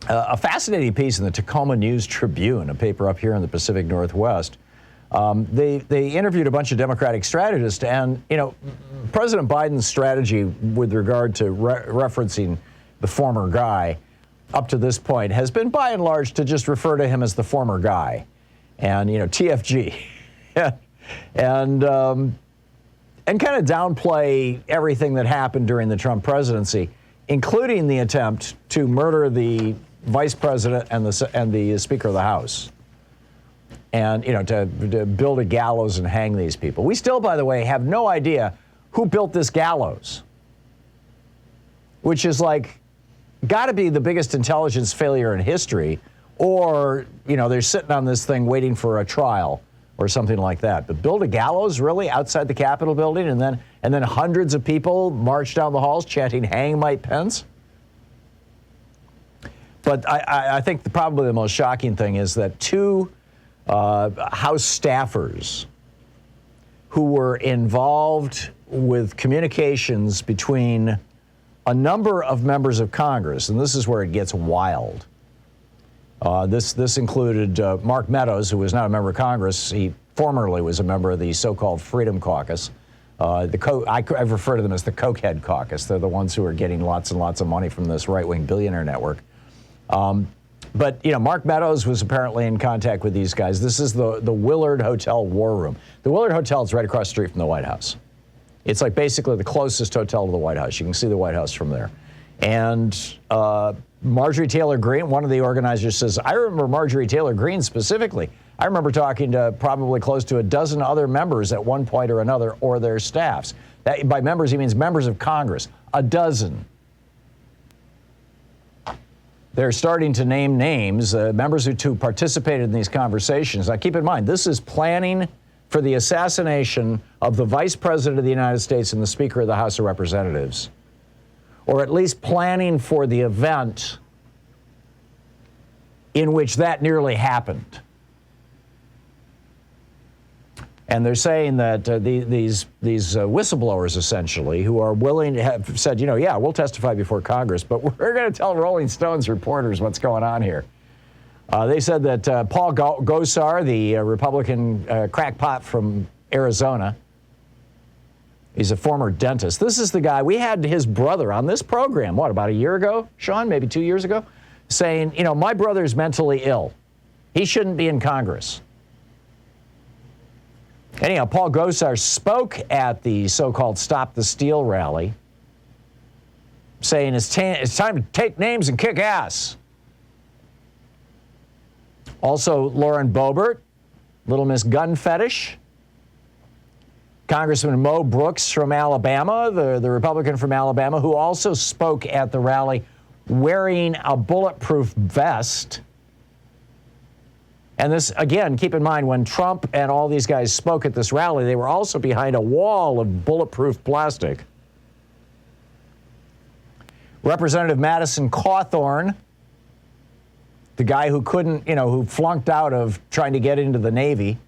a fascinating piece in the Tacoma News-Tribune, a paper up here in the Pacific Northwest. They interviewed a bunch of Democratic strategists, and, you know, President Biden's strategy with regard to referencing the former guy up to this point has been, by and large, to just refer to him as the former guy, and, you know, TFG, and kind of downplay everything that happened during the Trump presidency, including the attempt to murder the vice president and the Speaker of the House, and, you know, to build a gallows and hang these people. We still, by the way, have no idea who built this gallows, which is like got to be the biggest intelligence failure in history, or, you know, they're sitting on this thing waiting for a trial or something like that. But build a gallows, really, outside the Capitol building, and then hundreds of people march down the halls chanting "Hang Mike Pence"? But I think probably the most shocking thing is that two House staffers who were involved with communications between a number of members of Congress, and this is where it gets wild. This included Mark Meadows, who was not a member of Congress. He formerly was a member of the so-called Freedom Caucus. I refer to them as the Cokehead Caucus. They're the ones who are getting lots and lots of money from this right-wing billionaire network. But, you know, Mark Meadows was apparently in contact with these guys. This is the Willard Hotel War Room. The Willard Hotel is right across the street from the White House. It's like basically the closest hotel to the White House. You can see the White House from there. And Marjorie Taylor Greene, one of the organizers, says, I remember Marjorie Taylor Greene specifically. I remember talking to probably close to a dozen other members at one point or another, or their staffs. That, by members, he means members of Congress. A dozen. They're starting to name names, members who participated in these conversations. Now, keep in mind, this is planning for the assassination of the Vice President of the United States and the Speaker of the House of Representatives, or at least planning for the event in which that nearly happened. And they're saying that these whistleblowers, essentially, who are willing to have said, you know, yeah, we'll testify before Congress, but we're going to tell Rolling Stones reporters what's going on here. They said that Paul Gosar, the Republican crackpot from Arizona, he's a former dentist. This is the guy, we had his brother on this program, what, about a year ago, Sean, maybe 2 years ago, saying, you know, my brother's mentally ill. He shouldn't be in Congress. Anyhow, Paul Gosar spoke at the so-called Stop the Steal rally, saying it's time to take names and kick ass. Also, Lauren Boebert, Little Miss Gun Fetish. Congressman Mo Brooks from Alabama, the Republican from Alabama, who also spoke at the rally wearing a bulletproof vest. And this, again, keep in mind, when Trump and all these guys spoke at this rally, they were also behind a wall of bulletproof plastic. Representative Madison Cawthorn, the guy who couldn't, you know, who flunked out of trying to get into the Navy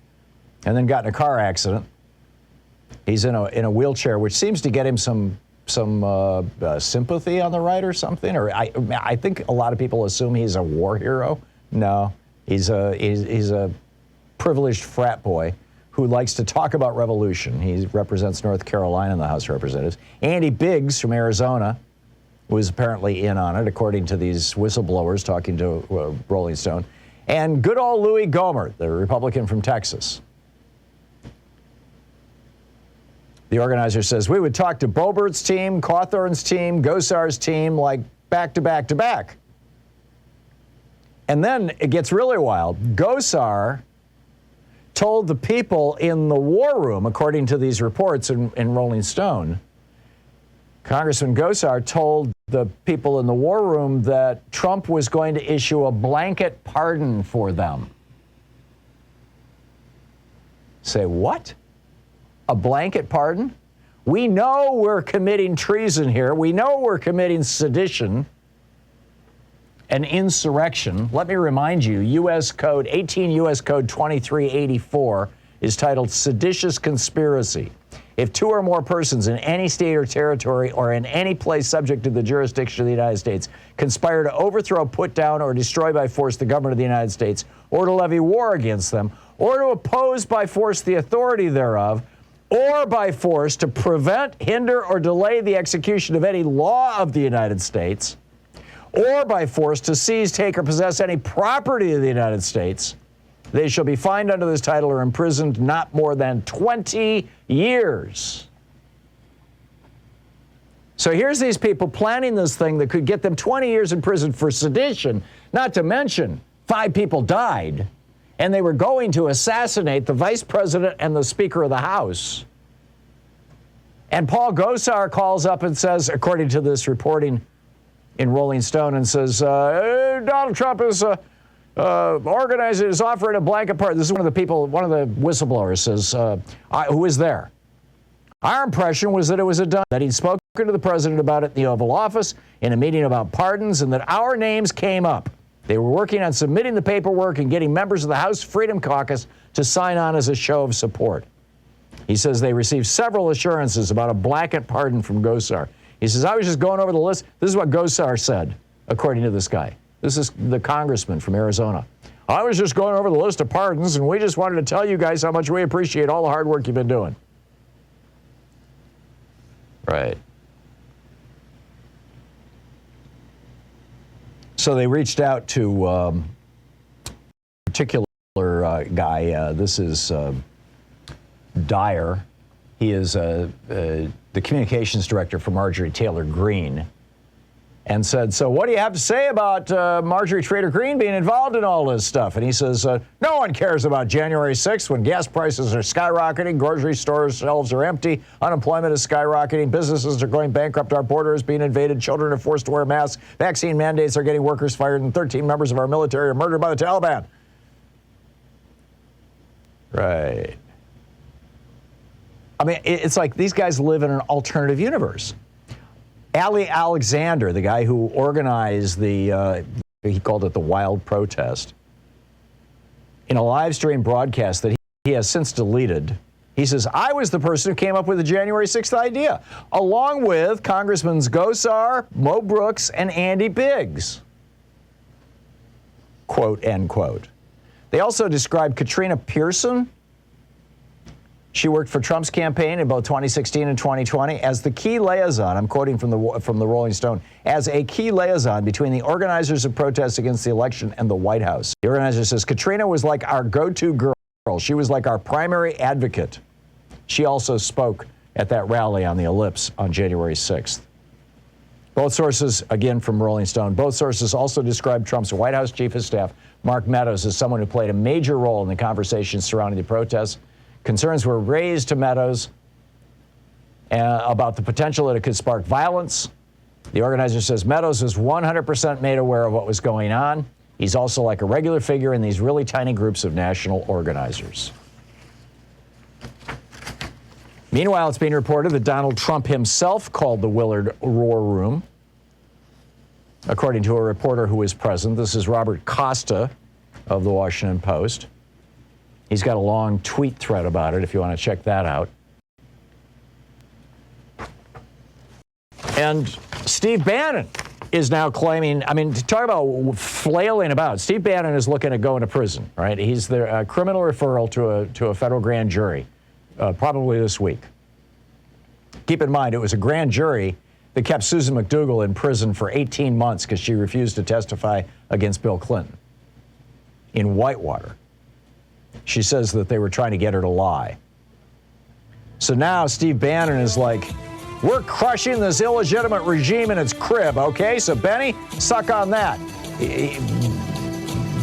and then got in a car accident. He's in a wheelchair, which seems to get him some sympathy on the right or something. Or I think a lot of people assume he's a war hero. No. He's a privileged frat boy who likes to talk about revolution. He represents North Carolina in the House of Representatives. Andy Biggs from Arizona was apparently in on it, according to these whistleblowers talking to Rolling Stone. And good old Louis Gohmert, the Republican from Texas. The organizer says, we would talk to Boebert's team, Cawthorn's team, Gosar's team, like back to back to back. And then it gets really wild. Gosar told the people in the war room, according to these reports in Rolling Stone, Congressman Gosar told the people in the war room that Trump was going to issue a blanket pardon for them. Say, what? A blanket pardon? We know we're committing treason here. We know we're committing sedition and insurrection. Let me remind you, 18 U.S. Code 2384 is titled seditious conspiracy. if two or more persons in any state or territory or in any place subject to the jurisdiction of the United States conspire to overthrow, put down, or destroy by force the government of the United States, or to levy war against them, or to oppose by force the authority thereof, or by force to prevent, hinder, or delay the execution of any law of the United States, or by force to seize, take, or possess any property of the United States, they shall be fined under this title or imprisoned not more than 20 years. So here's these people planning this thing that could get them 20 years in prison for sedition, not to mention 5 people died, and they were going to assassinate the vice president and the Speaker of the House. And Paul Gosar calls up and says, according to this reporting in Rolling Stone, and says, Donald Trump is organizing, is offering a blanket pardon. This is one of the people, one of the whistleblowers says, who was there. Our impression was that it was that he'd spoken to the president about it in the Oval Office in a meeting about pardons, and that our names came up. They were working on submitting the paperwork and getting members of the House Freedom Caucus to sign on as a show of support. He says they received several assurances about a blanket pardon from Gosar. He says, I was just going over the list. This is what Gosar said, according to this guy. This is the congressman from Arizona. I was just going over the list of pardons, and we just wanted to tell you guys how much we appreciate all the hard work you've been doing. Right. So they reached out to a particular guy. This is Dyer. He is the communications director for Marjorie Taylor Greene, and said, so what do you have to say about Marjorie Taylor Greene being involved in all this stuff? And he says, no one cares about January 6th when gas prices are skyrocketing, grocery stores shelves are empty, unemployment is skyrocketing, businesses are going bankrupt, our border is being invaded, children are forced to wear masks, vaccine mandates are getting workers fired, and 13 members of our military are murdered by the Taliban. Right. I mean, it's like these guys live in an alternative universe. Ali Alexander, the guy who organized the, he called it the wild protest, in a live stream broadcast that he has since deleted, he says, I was the person who came up with the January 6th idea, along with Congressmen Gosar, Mo Brooks, and Andy Biggs. Quote, end quote. They also described Katrina Pearson. She worked for Trump's campaign in both 2016 and 2020 as the key liaison, I'm quoting from the Rolling Stone, as a key liaison between the organizers of protests against the election and the White House. The organizer says, Katrina was like our go-to girl. She was like our primary advocate. She also spoke at that rally on the Ellipse on January 6th. Both sources, again from Rolling Stone, both sources also described Trump's White House chief of staff, Mark Meadows, as someone who played a major role in the conversations surrounding the protests. Concerns were raised to Meadows about the potential that it could spark violence. The organizer says Meadows was 100% made aware of what was going on. He's also like a regular figure in these really tiny groups of national organizers. Meanwhile, it's being reported that Donald Trump himself called the Willard War Room. According to a reporter who was present, this is Robert Costa of the Washington Post. He's got a long tweet thread about it if you want to check that out. And Steve Bannon is now claiming, I mean, talk about flailing about. Steve Bannon is looking at going to prison, right? He's the criminal referral to a federal grand jury, probably this week. Keep in mind, it was a grand jury that kept Susan McDougal in prison for 18 months because she refused to testify against Bill Clinton in Whitewater. She says that they were trying to get her to lie. So now Steve Bannon is like, we're crushing this illegitimate regime in its crib, okay? So Benny, suck on that.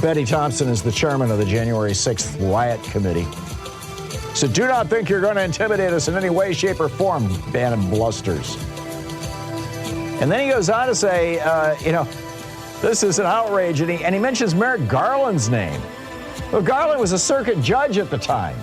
Betty Thompson is the chairman of the January 6th riot committee. So do not think you're going to intimidate us in any way, shape, or form, Bannon blusters. And then he goes on to say, this is an outrage, and he mentions Merrick Garland's name. Well, Garland was a circuit judge at the time.